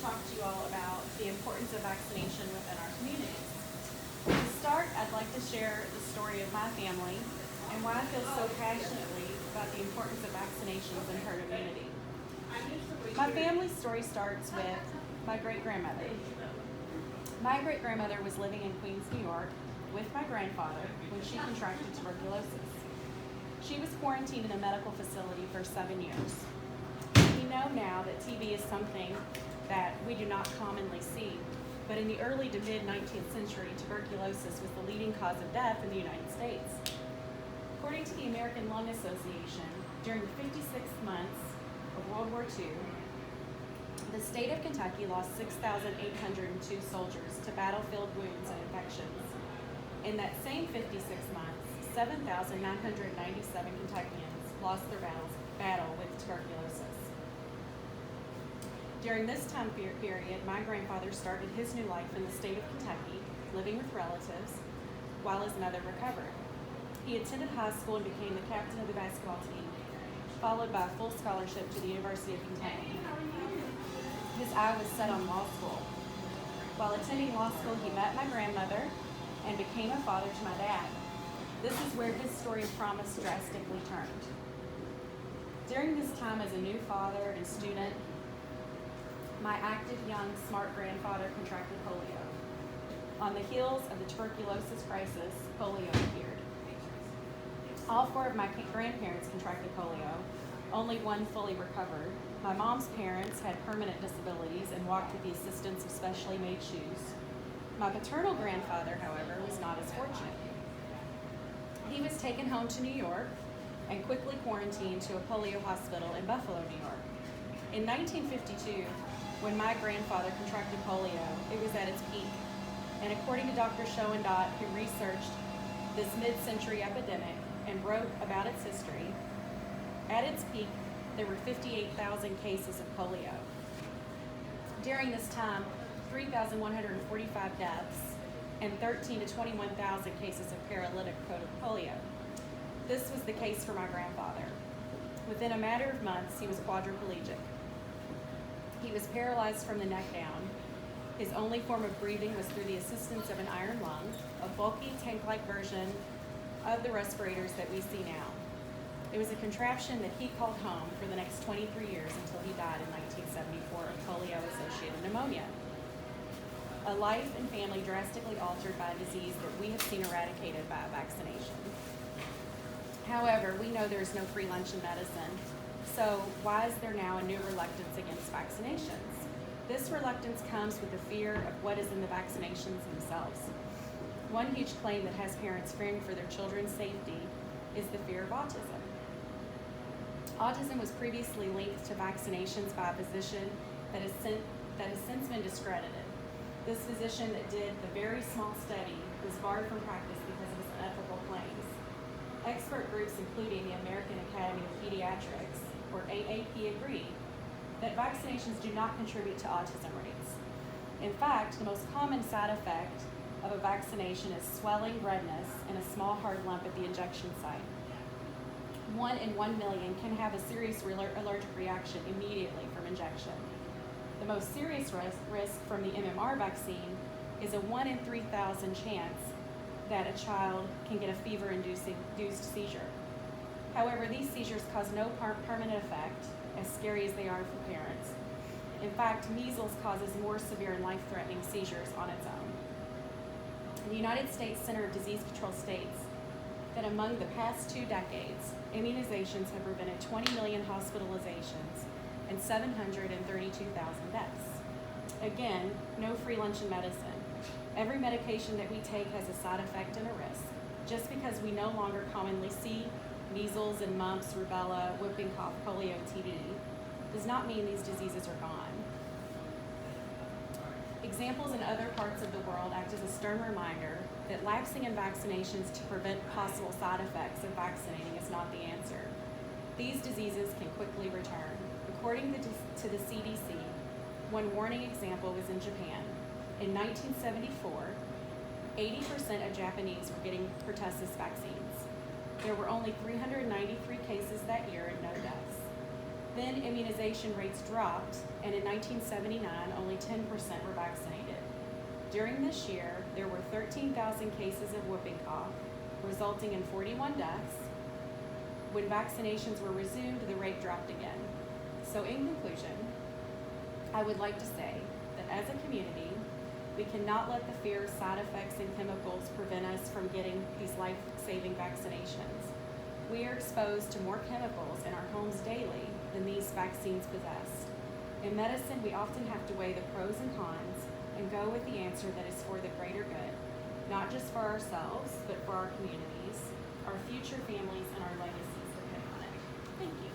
talk to you all about the importance of vaccination within our communities. To start, I'd like to share the story of my family and why I feel so passionately about the importance of vaccinations in herd immunity. My family's story starts with my great-grandmother. My great-grandmother was living in Queens, New York with my grandfather when she contracted tuberculosis. She was quarantined in a medical facility for 7 years. We know now that TB is something that we do not commonly see, but in the early to mid-19th century, tuberculosis was the leading cause of death in the United States. According to the American Lung Association, during the 56 months of World War II, the state of Kentucky lost 6,802 soldiers to battlefield wounds and infections. In that same 56 months, 7,997 Kentuckians lost their battle with tuberculosis. During this time period, my grandfather started his new life in the state of Kentucky, living with relatives, while his mother recovered. He attended high school and became the captain of the basketball team, followed by a full scholarship to the University of Kentucky. His eye was set on law school. While attending law school, he met my grandmother and became a father to my dad. This is where his story of promise drastically turned. During this time as a new father and student, my active, young, smart grandfather contracted polio. On the heels of the tuberculosis crisis, polio appeared. All four of my grandparents contracted polio. Only one fully recovered. My mom's parents had permanent disabilities and walked with the assistance of specially made shoes. My paternal grandfather, however, was not as fortunate. He was taken home to New York and quickly quarantined to a polio hospital in Buffalo, New York. In 1952, when my grandfather contracted polio, it was at its peak. And according to Dr. Schoenstatt, who researched this mid-century epidemic and wrote about its history, at its peak, there were 58,000 cases of polio. During this time, 3,145 deaths and 13,000 to 21,000 cases of paralytic polio. This was the case for my grandfather. Within a matter of months, he was quadriplegic. He was paralyzed from the neck down. His only form of breathing was through the assistance of an iron lung, a bulky tank-like version of the respirators that we see now. It was a contraption that he called home for the next 23 years until he died in 1974 of polio-associated pneumonia. A life and family drastically altered by a disease that we have seen eradicated by a vaccination. However, we know there is no free lunch in medicine, so why is there now a new reluctance against vaccinations? This reluctance comes with the fear of what is in the vaccinations themselves. One huge claim that has parents fearing for their children's safety is the fear of autism. Autism was previously linked to vaccinations by a physician that has since been discredited. This physician that did the very small study was barred from practice because of his unethical claims. Expert groups, including the American Academy of Pediatrics, or AAP, agree that vaccinations do not contribute to autism rates. In fact, the most common side effect of a vaccination is swelling, redness, and a small hard lump at the injection site. 1 in 1 million can have a serious allergic reaction immediately from injection. The most serious risk from the MMR vaccine is a 1 in 3,000 chance that a child can get a fever-induced seizure. However, these seizures cause no permanent effect, as scary as they are for parents. In fact, measles causes more severe and life-threatening seizures on its own. The United States Center of Disease Control states that among the past 2 decades, immunizations have prevented 20 million hospitalizations and 732,000 deaths. Again, no free lunch in medicine. Every medication that we take has a side effect and a risk. Just because we no longer commonly see measles and mumps, rubella, whooping cough, polio, TB, does not mean these diseases are gone. Examples in other parts of the world act as a stern reminder that lapsing in vaccinations to prevent possible side effects of vaccinating is not the answer. These diseases can quickly return. According to the CDC, one warning example was in Japan. In 1974, 80% of Japanese were getting pertussis vaccines. There were only 393 cases that year and no deaths. Then immunization rates dropped, and in 1979, only 10% were vaccinated. During this year, there were 13,000 cases of whooping cough, resulting in 41 deaths. When vaccinations were resumed, the rate dropped again. So in conclusion, I would like to say that as a community, we cannot let the fear of side effects and chemicals prevent us from getting these life-saving vaccinations. We are exposed to more chemicals in our homes daily than these vaccines possess. In medicine, we often have to weigh the pros and cons and go with the answer that is for the greater good, not just for ourselves, but for our communities, our future families, and our legacies depend on it. Thank you.